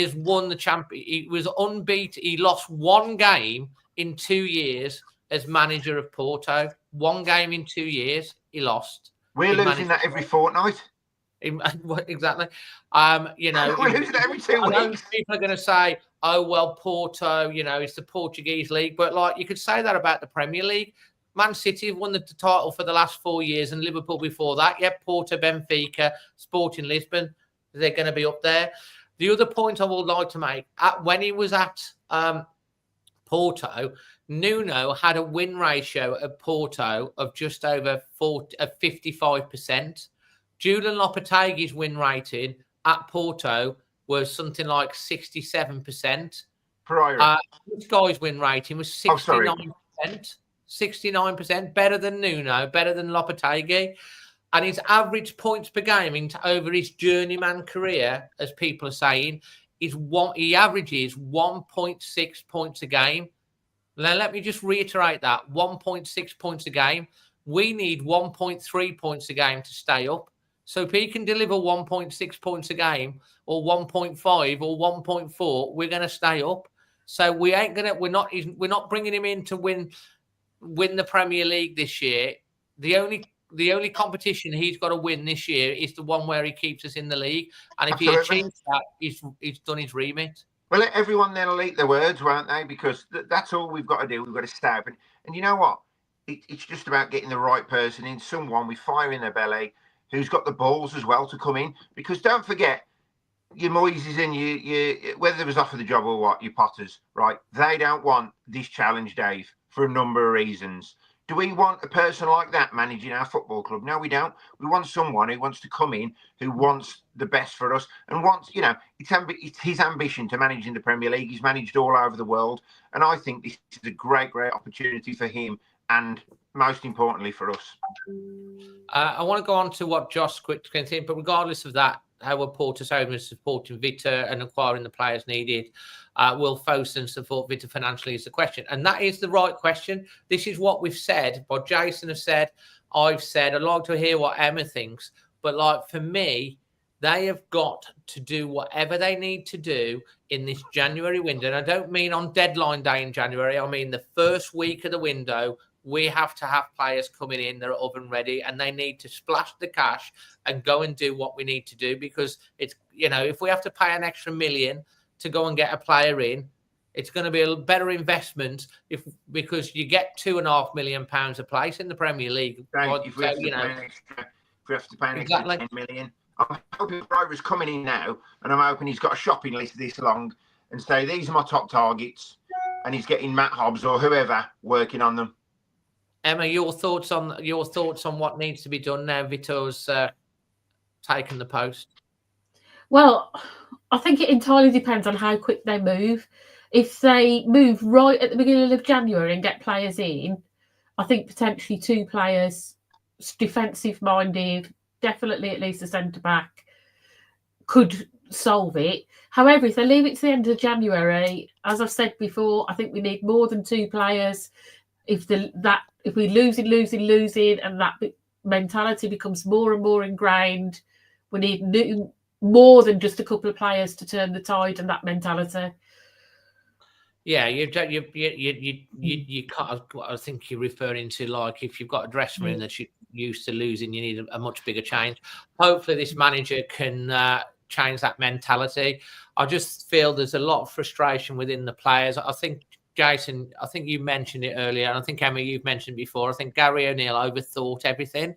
has won the champion. He was unbeaten. He lost one game in 2 years as manager of Porto. One game in 2 years he lost. We're losing that every fortnight. Exactly. You know, we're losing it every 2 weeks. People are going to say, "Oh well, Porto, you know, it's the Portuguese league," but like you could say that about the Premier League. Man City have won the title for the last 4 years, and Liverpool before that. Yep, Porto, Benfica, Sporting Lisbon, they're going to be up there. The other point I would like to make, when he was at Porto, Nuno had a win ratio at Porto of just over 55%. Julian Lopetegui's win rating at Porto was something like 67%. Pereira. This guy's win rating was 69%. 69%, better than Nuno, better than Lopetegui. And his average points per game over his journeyman career, as people are saying, he averages 1.6 points a game. Now, let me just reiterate that, 1.6 points a game. We need 1.3 points a game to stay up. So if he can deliver 1.6 points a game, or 1.5 or 1.4, we're going to stay up. So we're not bringing him in to win the Premier League this year. The only competition he's got to win this year is the one where he keeps us in the league. And if he achieves that, he's done his remit. Well, everyone then will eat their words, won't they? Because that's all we've got to do. We've got to stay up. And you know what? It's just about getting the right person in, someone with fire in their belly, who's got the balls as well to come in. Because don't forget, your Moises and you whether it was offered the job or what, your Potters, right? They don't want this challenge, Dave, for a number of reasons. Do we want a person like that managing our football club? No, we don't. We want someone who wants to come in, who wants the best for us, and wants, you know, it's his ambition to manage in the Premier League. He's managed all over the world, and I think this is a great opportunity for him, and most importantly for us. I want to go on to what Josh quickly said, but regardless of that, how will Porto's owners supporting VITOR and acquiring the players needed? Will Fosun support VITOR financially is the question. And that is the right question. This is what we've said, what Jason has said, I've said. I'd like to hear what Emma thinks. But like for me, they have got to do whatever they need to do in this January window. And I don't mean on deadline day in January. I mean the first week of the window. We have to have players coming in that are oven ready, and they need to splash the cash and go and do what we need to do, because it's, you know, if we have to pay an extra $1 million to go and get a player in, it's going to be a better investment because you get £2.5 million a place in the Premier League. If we have to pay an extra $10 million. I'm hoping Pereira's coming in now, and I'm hoping he's got a shopping list this long and say, these are my top targets, and he's getting Matt Hobbs or whoever working on them. Emma, your thoughts on what needs to be done now VITOR's taken the post? Well, I think it entirely depends on how quick they move. If they move right at the beginning of January and get players in, I think potentially 2 players, defensive-minded, definitely at least a centre-back, could solve it. However, if they leave it to the end of January, as I've said before, I think we need more than 2 players. If we losing, and that mentality becomes more and more ingrained, we need more than just a couple of players to turn the tide and that mentality. Yeah, you can't. I think you're referring to, like, if you've got a dressing room that you're used to losing, you need a much bigger change. Hopefully, this manager can change that mentality. I just feel there's a lot of frustration within the players. I think, Jason, I think you mentioned it earlier, and I think, Emma, you've mentioned before, I think Gary O'Neill overthought everything.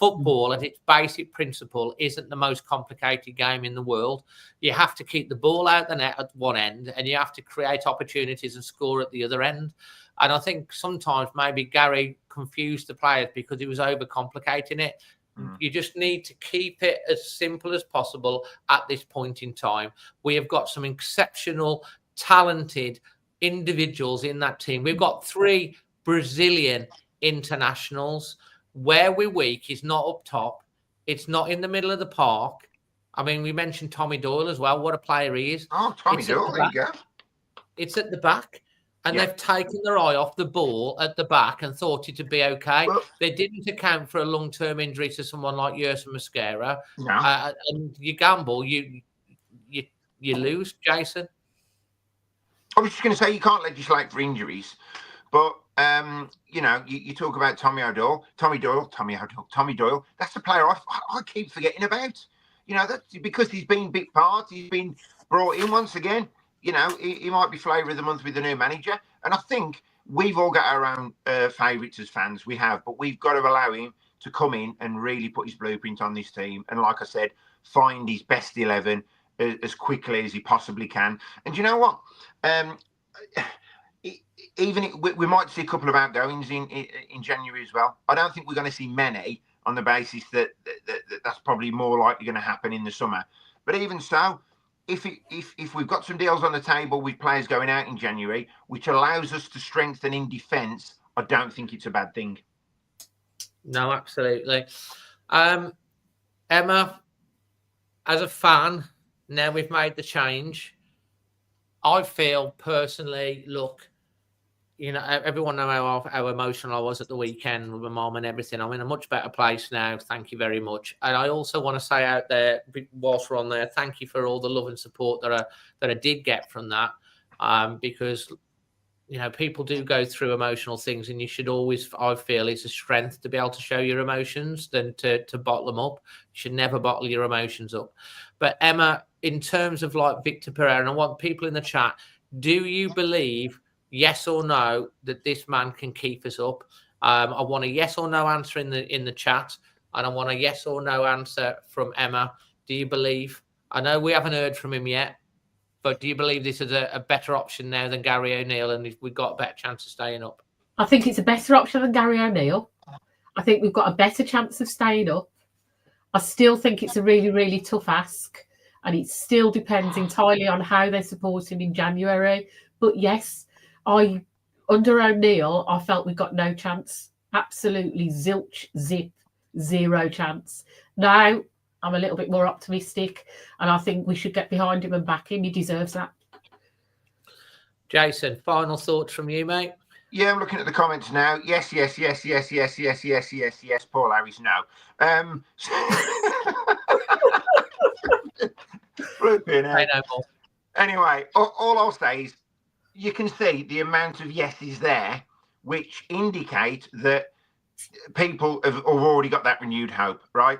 football at its basic principle isn't the most complicated game in the world. You have to keep the ball out the net at one end, and you have to create opportunities and score at the other end. And I think sometimes maybe Gary confused the players because he was overcomplicating it. You just need to keep it as simple as possible at this point in time. We have got some exceptional, talented individuals in that team. We've got 3 Brazilian internationals. Where we're weak is not up top. It's not in the middle of the park. I mean, we mentioned Tommy Doyle as well. What a player he is. Oh, Tommy Doyle, there you go. It's at the back. And they've taken their eye off the ball at the back and thought it'd be okay. Well, they didn't account for a long-term injury to someone like Yerson Mosquera. No. And you gamble, you lose, Jason. I was just going to say, you can't legislate for injuries, but you know, you talk about Tommy Doyle. That's the player I keep forgetting about. You know, that's because he's been big part. He's been brought in once again. You know, he might be flavour of the month with the new manager. And I think we've all got our own favourites as fans. We have. But we've got to allow him to come in and really put his blueprint on this team. And like I said, find his best 11 as quickly as he possibly can. And you know what? We might see a couple of outgoings in January as well. I don't think we're going to see many on the basis that's probably more likely going to happen in the summer. But even so, if we've got some deals on the table with players going out in January, which allows us to strengthen in defence, I don't think it's a bad thing. No, absolutely. Emma, as a fan, now we've made the change. I feel personally, look, you know, everyone knows how emotional I was at the weekend with my mom and everything. I'm in a much better place now. Thank you very much. And I also want to say out there, whilst we're on there, thank you for all the love and support that I did get from that. Because, you know, people do go through emotional things, and you should always, I feel, it's a strength to be able to show your emotions than to bottle them up. You should never bottle your emotions up. But Emma, in terms of like Vítor Pereira, and I want people in the chat, do you believe, yes or no, that this man can keep us up? I want a yes or no answer in the chat, and I want a yes or no answer from Emma. Do you believe? I know we haven't heard from him yet, but do you believe this is a better option now than Gary O'Neill, and we've got a better chance of staying up? I think it's a better option than Gary O'Neill. I think we've got a better chance of staying up. I still think it's a really, really tough ask, and it still depends entirely on how they support him in January. But yes, under O'Neill, I felt we got no chance. Absolutely zilch, zip, zero chance. Now, I'm a little bit more optimistic, and I think we should get behind him and back him. He deserves that. Jason, final thoughts from you, mate? Yeah, I'm looking at the comments now. Yes. Paul Harris, no. Anyway, all I'll say is, you can see the amount of yeses there, which indicate that people have already got that renewed hope, right?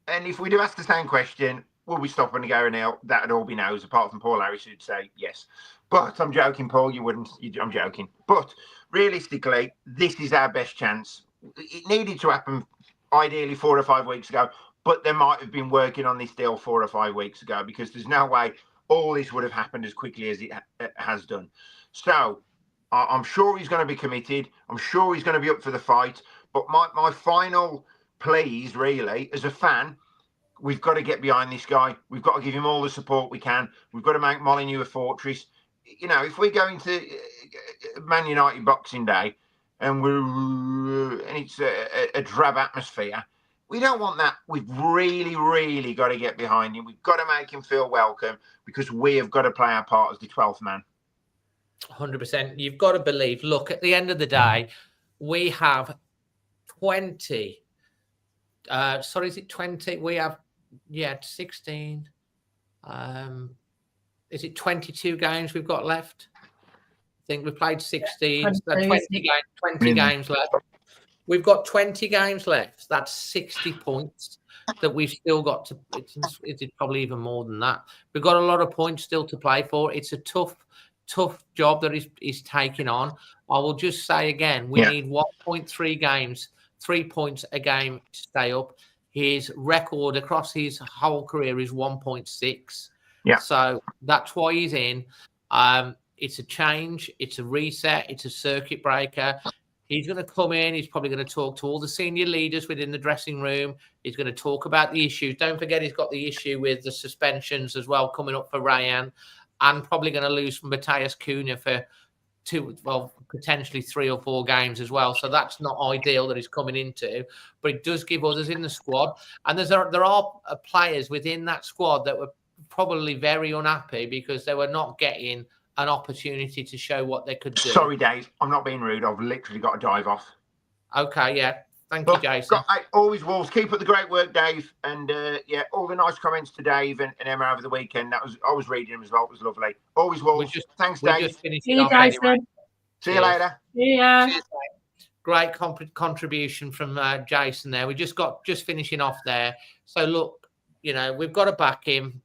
And if we do ask the same question, will we stop when we go O'Neill? That would all be no's, apart from Paul Harris, who'd say yes. But I'm joking, Paul. You wouldn't. I'm joking. But realistically, this is our best chance. It needed to happen ideally 4 or 5 weeks ago, but they might have been working on this deal 4 or 5 weeks ago, because there's no way all this would have happened as quickly as it has done. So I'm sure he's going to be committed. I'm sure he's going to be up for the fight. But my final pleas, really, as a fan, we've got to get behind this guy. We've got to give him all the support we can. We've got to make Molineux a fortress. You know, if we go into Man United Boxing Day and it's a drab atmosphere, we don't want that. We've really, really got to get behind him. We've got to make him feel welcome, because we have got to play our part as the 12th man. 100%. You've got to believe. Look, at the end of the day, we have 20. Sorry, is it 20? We have, 16. Is it 22 games we've got left? I think we've played 16. So 20 games left. We've got 20 games left. That's 60 points that we've still got to. It's probably even more than that. We've got a lot of points still to play for. It's a tough job that he's taking on. I will just say again, we need 1.3 games, 3 points a game to stay up. His record across his whole career is 1.6. Yeah. So that's why he's in. It's a change. It's a reset. It's a circuit breaker. He's going to come in. He's probably going to talk to all the senior leaders within the dressing room. He's going to talk about the issues. Don't forget, he's got the issue with the suspensions as well coming up for Ryan, and probably going to lose Matthias Cunha for potentially 3 or 4 games as well. So that's not ideal that he's coming into, but it does give others in the squad. And there are players within that squad that were probably very unhappy because they were not getting an opportunity to show what they could do. Sorry, Dave, I'm not being rude. I've literally got to dive off. Okay, yeah. Thank you, Jason. Always Wolves. Keep up the great work, Dave. And yeah, all the nice comments to Dave and Emma over the weekend. I was reading them as well. It was lovely. Always Wolves. Thanks, Dave. See you guys then. See you later. Yeah. Great contribution from Jason there. We just finishing off there. So look, we've got to back him.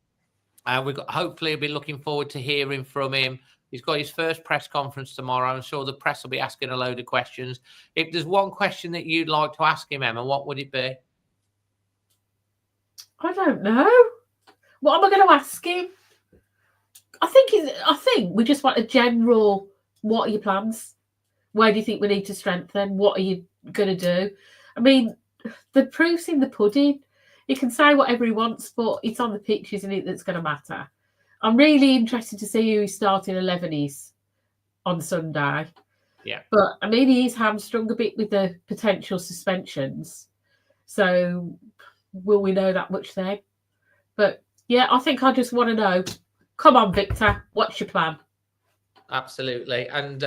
Hopefully we'll be looking forward to hearing from him. He's got his first press conference tomorrow. I'm sure the press will be asking a load of questions. If there's one question that you'd like to ask him, Emma, what would it be? I don't know. What am I going to ask him? I think we just want a general, what are your plans? Where do you think we need to strengthen? What are you going to do? I mean, the proof's in the pudding. He can say whatever he wants, but it's on the pitch, isn't it, that's going to matter. I'm really interested to see who his starting 11 is on Sunday. Yeah. But, I mean, he is hamstrung a bit with the potential suspensions. So, will we know that much then? But, yeah, I think I just want to know, come on, Victor, what's your plan? Absolutely. And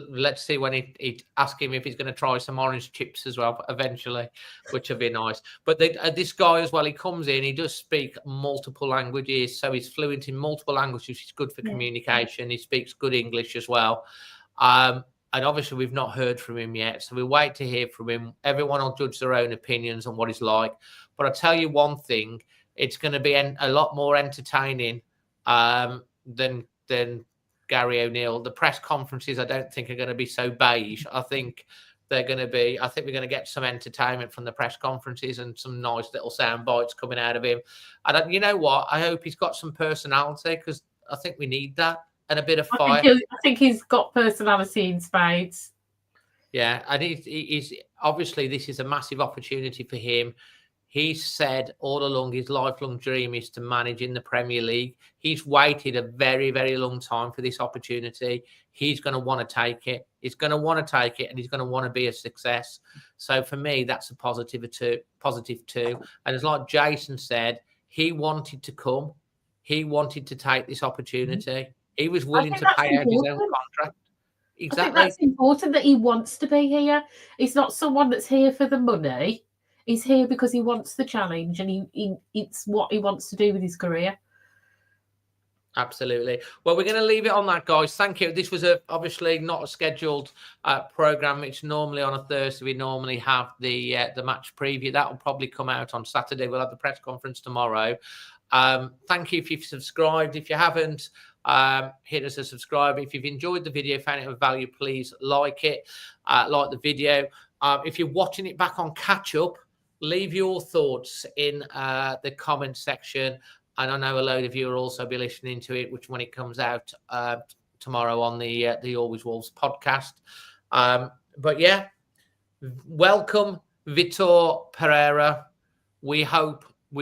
let's see when he ask him if he's going to try some orange chips as well eventually, which would be nice. But this guy as well, he comes in, he does speak multiple languages. So he's fluent in multiple languages, which is good for communication. He speaks good English as well. And obviously we've not heard from him yet. So we wait to hear from him. Everyone will judge their own opinions on what he's like. But I'll tell you one thing, it's going to be a lot more entertaining than Gary O'Neill. The press conferences, I don't think are going to be so beige. I think we're going to get some entertainment from the press conferences and some nice little sound bites coming out of him. And you know what? I hope he's got some personality, because I think we need that, and a bit of fire. I think he's got personality in spades. Yeah, and he's obviously, this is a massive opportunity for him. He's said all along his lifelong dream is to manage in the Premier League. He's waited a very, very long time for this opportunity. He's going to want to take it. He's going to want to take it, and he's going to want to be a success. So for me, that's a positive too. And as like Jason said, he wanted to come. He wanted to take this opportunity. He was willing to pay out his own contract. Exactly. I think that's important, that he wants to be here. He's not someone that's here for the money. He's here because he wants the challenge, and it's what he wants to do with his career. Absolutely. Well, we're going to leave it on that, guys. Thank you. This was obviously not a scheduled program. It's normally on a Thursday. We normally have the match preview. That will probably come out on Saturday. We'll have the press conference tomorrow. Thank you if you've subscribed. If you haven't, hit us a subscribe. If you've enjoyed the video, found it of value, please like it. Like the video. If you're watching it back on catch up, leave your thoughts in the comment section. And I know a load of you will also be listening to it, which when it comes out tomorrow on the Always Wolves podcast. But yeah, welcome, Vítor Pereira. We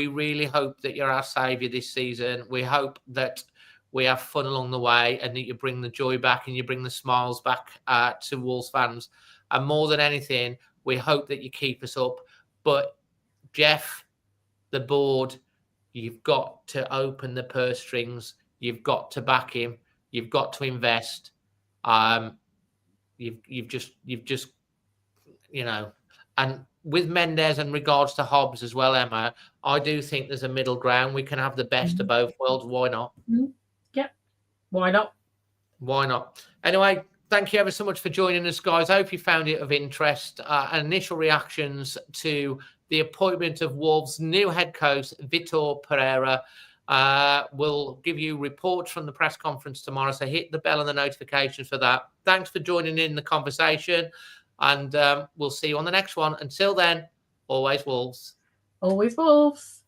really hope that you're our saviour this season. We hope that we have fun along the way, and that you bring the joy back and you bring the smiles back to Wolves fans. And more than anything, we hope that you keep us up. But Jeff, the board, you've got to open the purse strings. You've got to back him. You've got to invest. You've just, and with Mendes and regards to Hobbs as well, Emma, I do think there's a middle ground. We can have the best of both worlds. Why not? Yep. Why not? Why not? Anyway, thank you ever so much for joining us, guys. I hope you found it of interest. Initial reactions to the appointment of Wolves' new head coach, Vítor Pereira. We'll give you reports from the press conference tomorrow, so hit the bell and the notifications for that. Thanks for joining in the conversation, and we'll see you on the next one. Until then, always Wolves. Always Wolves.